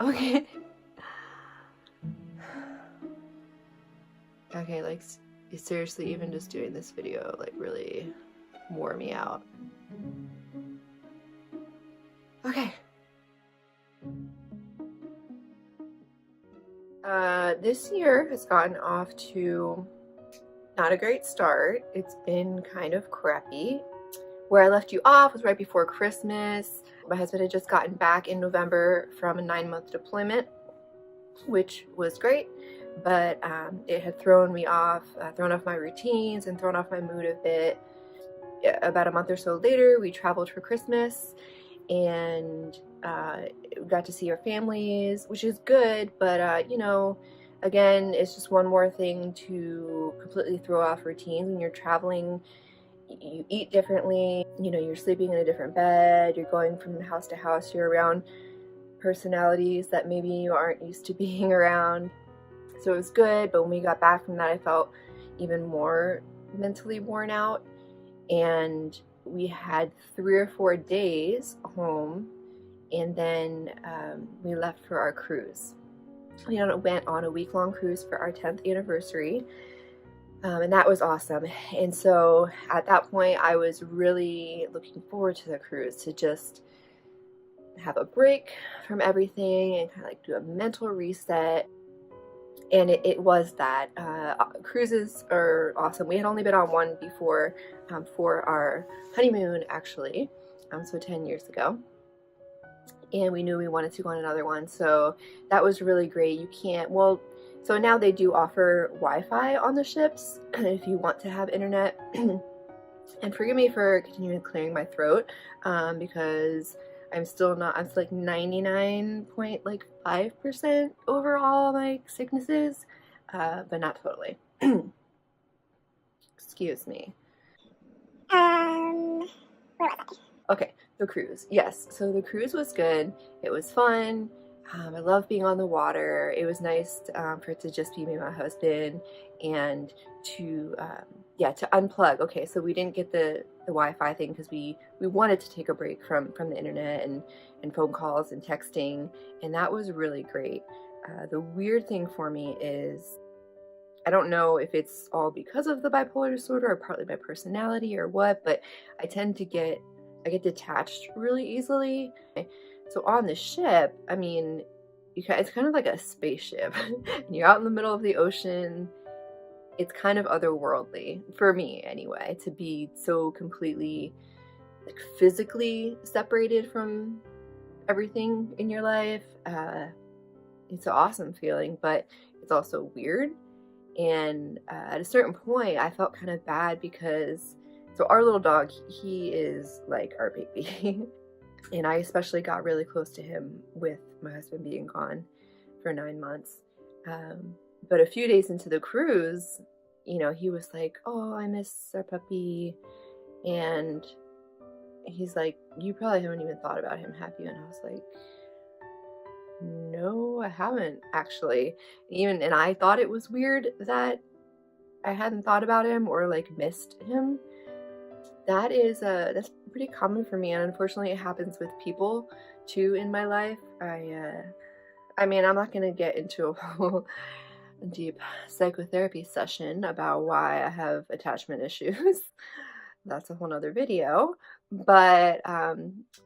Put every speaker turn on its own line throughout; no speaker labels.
Okay. Okay, like seriously, even just doing this video like really wore me out. Okay. This year has gotten off to not a great start. It's been kind of crappy. Where I left you off was right before Christmas. My husband had just gotten back in November from a 9-month deployment, which was great, but it had thrown off my routines and thrown off my mood a bit. About a month or so later, we traveled for Christmas and got to see our families, which is good, but you know, again, it's just one more thing to completely throw off routines. When you're traveling, you eat differently, you know, you're sleeping in a different bed, you're going from house to house, you're around personalities that maybe you aren't used to being around. So it was good, but when we got back from that, I felt even more mentally worn out. And we had 3 or 4 days home, and then we left for our cruise. We went on a week-long cruise for our 10th anniversary, and that was awesome. And so at that point, I was really looking forward to the cruise, to just have a break from everything and kind of like do a mental reset. And it was that. Cruises are awesome. We had only been on one before for our honeymoon, actually, so 10 years ago. And we knew we wanted to go on another one, so that was really great. You can't, well, so now they do offer Wi-Fi on the ships if you want to have internet. And forgive me for continuing clearing my throat, because I'm still like 99.5% over all my sicknesses, but not totally. Excuse me.
Where was I?
Okay, the cruise. Yes, so the cruise was good. It was fun. I love being on the water. It was nice for it to just be me and my husband, and to to unplug. Okay, so we didn't get the Wi-Fi thing because we wanted to take a break from the internet and phone calls and texting, and that was really great. The weird thing for me is, I don't know if it's all because of the bipolar disorder or partly my personality or what, but I get detached really easily. So on the ship, I mean, it's kind of like a spaceship. And you're out in the middle of the ocean. It's kind of otherworldly, for me anyway, to be so completely like physically separated from everything in your life. It's an awesome feeling, but it's also weird. And at a certain point, I felt kind of bad because, so our little dog, he is like our baby. And I especially got really close to him with my husband being gone for 9 months. But a few days into the cruise, you know, he was like, "Oh, I miss our puppy." And he's like, "You probably haven't even thought about him, have you?" And I was like, "No, I haven't actually." And I thought it was weird that I hadn't thought about him or like missed him. That's pretty common for me, and unfortunately it happens with people too in my life. I mean, I'm not going to get into a whole deep psychotherapy session about why I have attachment issues. That's a whole nother video. But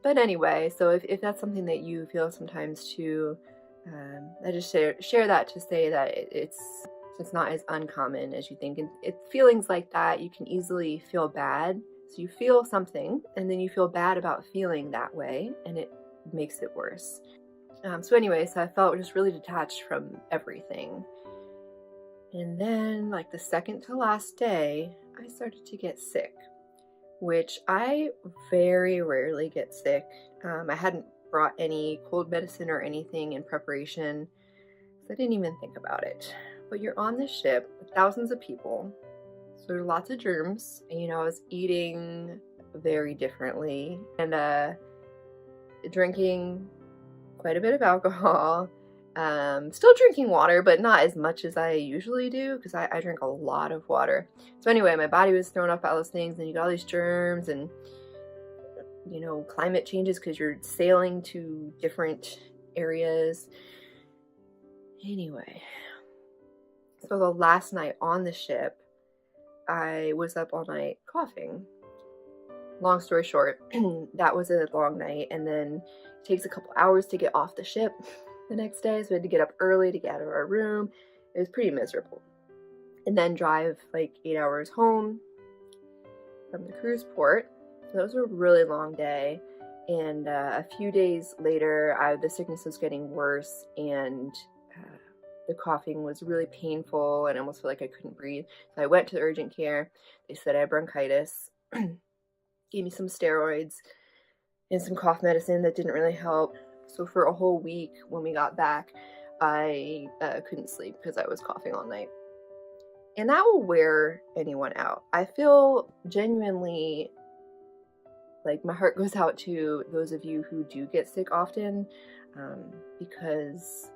anyway, so if that's something that you feel sometimes too, I just share that to say that it's not as uncommon as you think. And feelings like that, you can easily feel bad. So you feel something, and then you feel bad about feeling that way, and it makes it worse. So anyway, so I felt just really detached from everything. And then, like the second to last day, I started to get sick, which I very rarely get sick. I hadn't brought any cold medicine or anything in preparation, so I didn't even think about it. But you're on this ship with thousands of people, so there's lots of germs. And, you know, I was eating very differently and drinking quite a bit of alcohol. Still drinking water, but not as much as I usually do, because I drink a lot of water. So anyway, my body was thrown off by all those things, and you got all these germs, and, you know, climate changes because you're sailing to different areas. Anyway, so the last night on the ship, I was up all night coughing. Long story short, that was a long night, and then it takes a couple hours to get off the ship the next day, so we had to get up early to get out of our room. It was pretty miserable. And then drive like 8 hours home from the cruise port. So that was a really long day. And a few days later, the sickness was getting worse, and the coughing was really painful, and I almost felt like I couldn't breathe. So I went to urgent care. They said I had bronchitis. Gave me some steroids and some cough medicine that didn't really help. So for a whole week when we got back, I couldn't sleep because I was coughing all night. And that will wear anyone out. I feel genuinely like my heart goes out to those of you who do get sick often, because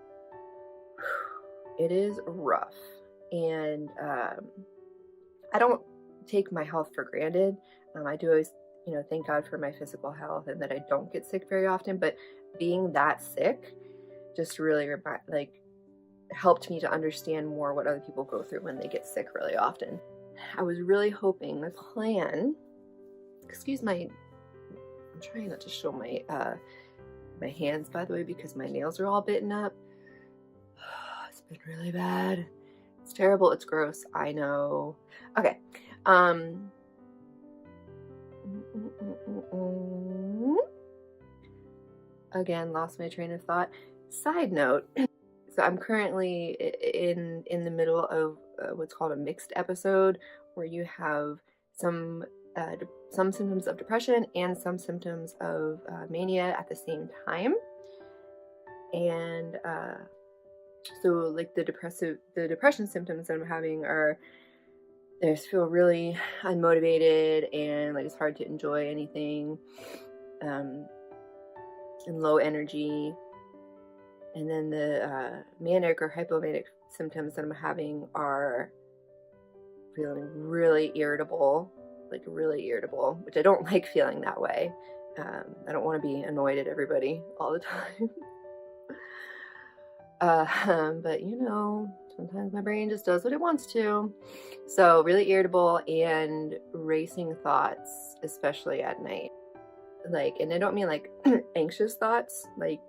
it is rough. And I don't take my health for granted. I do always, thank God for my physical health and that I don't get sick very often. But being that sick just really helped me to understand more what other people go through when they get sick really often. I was really hoping my plan. Excuse my. I'm trying not to show my my hands, by the way, because my nails are all bitten up. It's been really bad. It's terrible. It's gross. I know. Okay. Again, lost my train of thought. Side note. So I'm currently in the middle of what's called a mixed episode, where you have some symptoms of depression and some symptoms of mania at the same time. And so like the depression symptoms that I'm having are, I just feel really unmotivated and like it's hard to enjoy anything, and low energy. And then the manic or hypomanic symptoms that I'm having are feeling really irritable, which I don't like feeling that way. I don't want to be annoyed at everybody all the time. But sometimes my brain just does what it wants to. So really irritable and racing thoughts, especially at night. And I don't mean like anxious thoughts, like,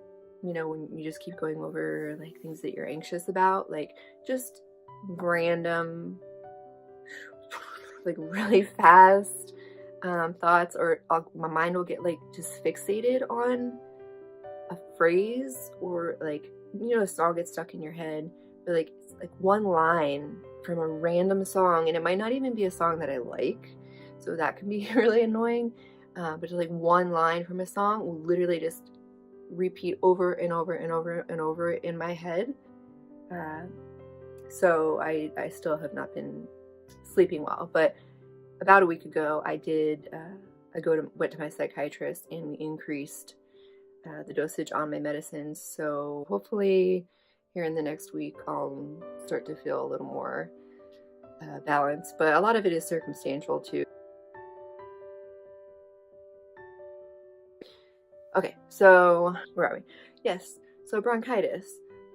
when you just keep going over like things that you're anxious about, like just random, like really fast thoughts, or my mind will get like just fixated on a phrase, or like, a song gets stuck in your head, but like one line from a random song, and it might not even be a song that I like, so that can be really annoying. But just like one line from a song will literally just repeat over and over and over and over in my head. So I still have not been sleeping well. But about a week ago, I went to my psychiatrist, and we increased the dosage on my medicines. So hopefully here in the next week, I'll start to feel a little more balanced. But a lot of it is circumstantial too. Okay, so where are we? Yes, so bronchitis.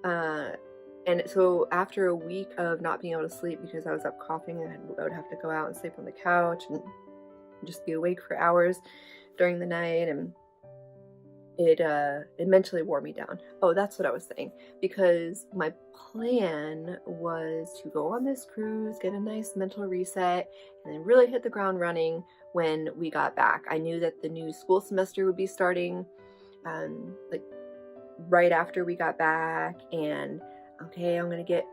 And so after a week of not being able to sleep because I was up coughing, I would have to go out and sleep on the couch and just be awake for hours during the night, and it mentally wore me down. Oh, that's what I was saying, because my plan was to go on this cruise, get a nice mental reset, and then really hit the ground running when we got back. I knew that the new school semester would be starting like right after we got back, and okay, I'm gonna get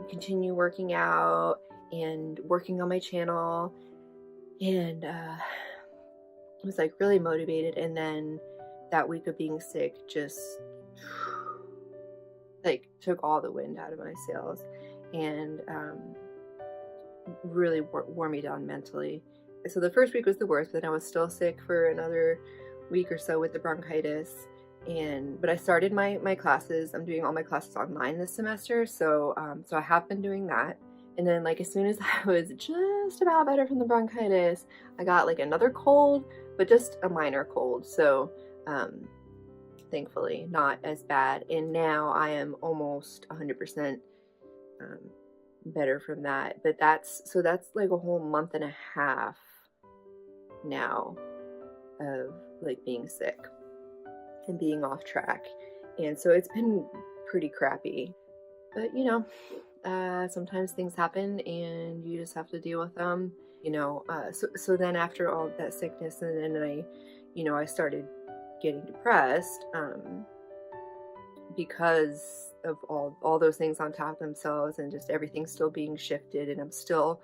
continue working out and working on my channel, and I was like really motivated. And then that week of being sick just like took all the wind out of my sails, and really wore me down mentally. So the first week was the worst, but then I was still sick for another week or so with the bronchitis. But I started my classes. I'm doing all my classes online this semester, so I have been doing that. And then like as soon as I was just about better from the bronchitis, I got like another cold, but just a minor cold. So thankfully, not as bad. And now I am almost 100% better from that. But that's like a whole month and a half now of like being sick and being off track. And so it's been pretty crappy. But you know, sometimes things happen and you just have to deal with them. You know, so then after all that sickness, and then I started getting depressed because of all those things on top of themselves, and just everything still being shifted, and I'm still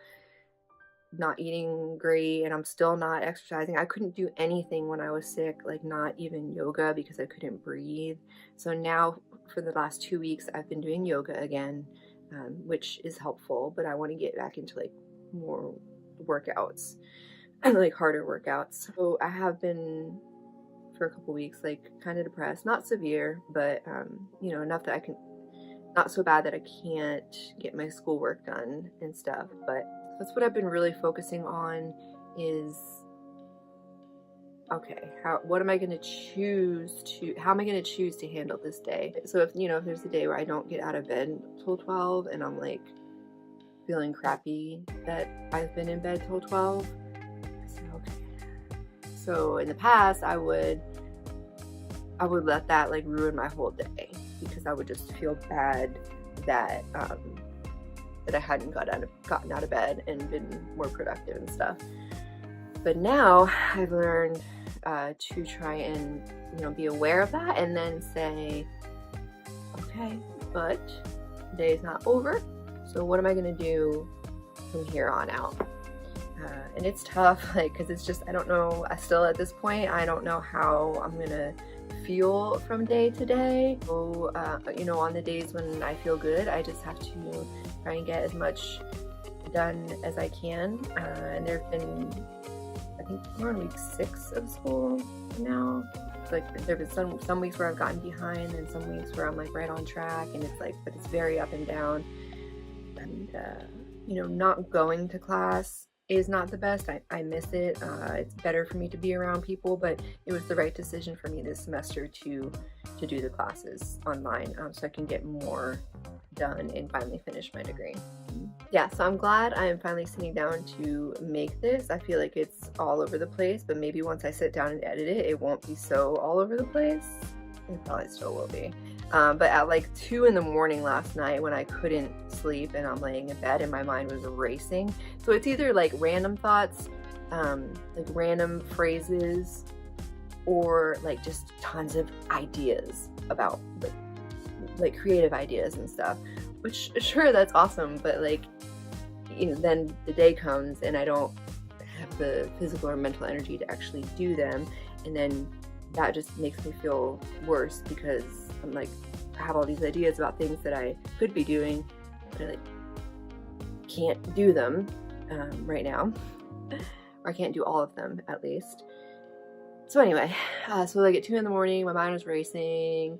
not eating great, and I'm still not exercising. I couldn't do anything when I was sick, like not even yoga, because I couldn't breathe. So now for the last 2 weeks I've been doing yoga again, which is helpful, but I want to get back into like more workouts and like harder workouts. So I have been for a couple weeks like kind of depressed, not severe, but you know, enough that I can, not so bad that I can't get my schoolwork done and stuff. But that's what I've been really focusing on is, okay, how am I going to choose to handle this day? So if there's a day where I don't get out of bed till 12 and I'm like feeling crappy that I've been in bed till 12, I said, okay. So in the past I would let that like ruin my whole day, because I would just feel bad that I hadn't gotten out of bed and been more productive and stuff. But now I've learned to try and be aware of that, and then say, okay, but the day is not over, so what am I gonna do from here on out? And it's tough, like, because it's just, I don't know, still at this point I don't know how I'm gonna feel from day to day. So on the days when I feel good, I just have to try and get as much done as I can. And there have been, I think we're on week 6 of school now. Like there have been some weeks where I've gotten behind, and some weeks where I'm like right on track, and it's like, but it's very up and down. And not going to class is not the best. I miss it. It's better for me to be around people, but it was the right decision for me this semester to do the classes online, so I can get more done and finally finish my degree. Yeah, so I'm glad I am finally sitting down to make this. I feel like it's all over the place, but maybe once I sit down and edit it, it won't be so all over the place. It probably still will be. But at like 2 in the morning last night, when I couldn't sleep and I'm laying in bed and my mind was racing. So it's either like random thoughts, like random phrases, or like just tons of ideas about like creative ideas and stuff, which sure, that's awesome. But like, then the day comes and I don't have the physical or mental energy to actually do them. And then that just makes me feel worse, because I'm like, I have all these ideas about things that I could be doing, but I like can't do them right now, or I can't do all of them at least. So anyway, so like at 2 in the morning, my mind was racing,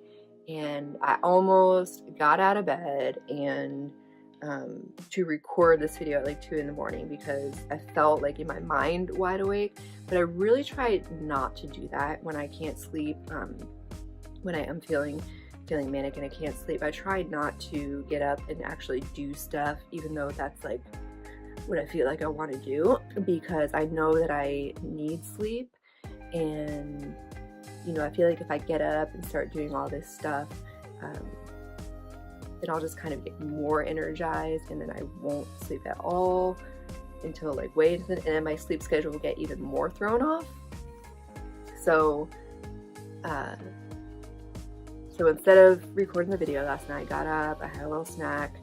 and I almost got out of bed and to record this video at like 2 in the morning, because I felt like in my mind wide awake. But I really tried not to do that when I can't sleep. When I am feeling manic and I can't sleep, I tried not to get up and actually do stuff, even though that's like what I feel like I want to do, because I know that I need sleep. And I feel like if I get up and start doing all this stuff, then I'll just kind of get more energized, and then I won't sleep at all until like way into and then my sleep schedule will get even more thrown off. So instead of recording the video last night, I got up, I had a little snack,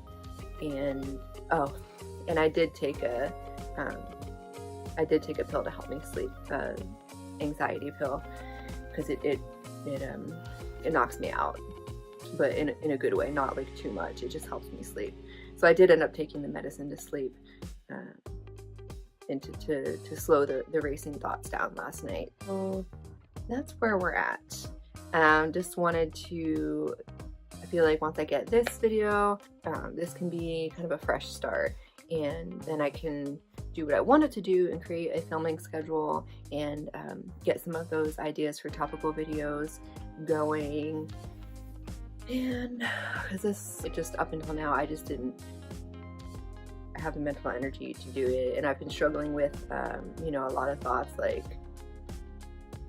and I did take a pill to help me sleep, anxiety pill, because it knocks me out, but in a good way, not like too much. It just helps me sleep. So I did end up taking the medicine to sleep, and to slow the racing thoughts down last night. So that's where we're at. Just wanted to, I feel like once I get this video, this can be kind of a fresh start, and then I can do what I wanted to do and create a filming schedule and get some of those ideas for topical videos going. And because just up until now, I just didn't have the mental energy to do it, and I've been struggling with you know, a lot of thoughts like,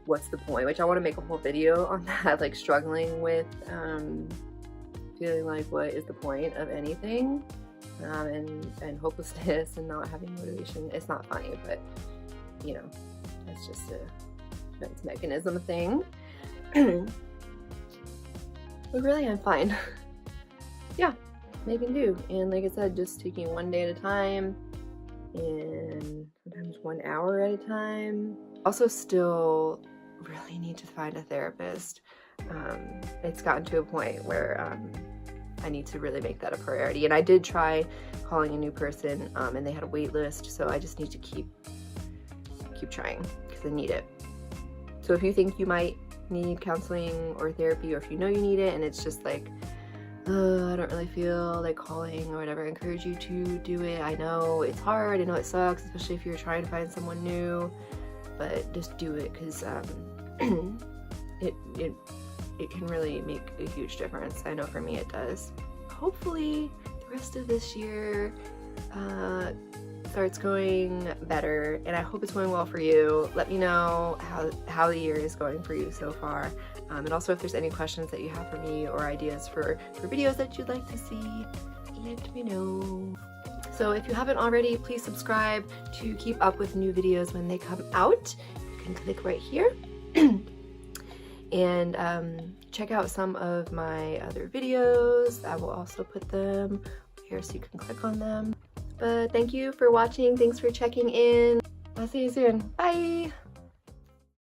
what's the point? Which I want to make a whole video on that, like struggling with feeling like what is the point of anything, and hopelessness and not having motivation. It's not funny, but you know, that's just a defense mechanism thing. But really, I'm fine. Yeah, making do. And like I said, just taking one day at a time and sometimes 1 hour at a time. Also still really need to find a therapist. It's gotten to a point where I need to really make that a priority. And I did try calling a new person and they had a wait list, so I just need to keep trying because I need it. So if you think you might need counseling or therapy, or if you know you need it and it's just like, I don't really feel like calling or whatever, I encourage you to do it. I know it's hard, I know it sucks, especially if you're trying to find someone new, but just do it because it can really make a huge difference. I know for me it does. Hopefully the rest of this year starts going better, and I hope it's going well for you. Let me know how the year is going for you so far, and also if there's any questions that you have for me or ideas for videos that you'd like to see, let me know. So if you haven't already, please subscribe to keep up with new videos when they come out. You can click right here. And check out some of my other videos. I will also put them here so you can click on them. But thank you for watching. Thanks for checking in. I'll see you soon. Bye!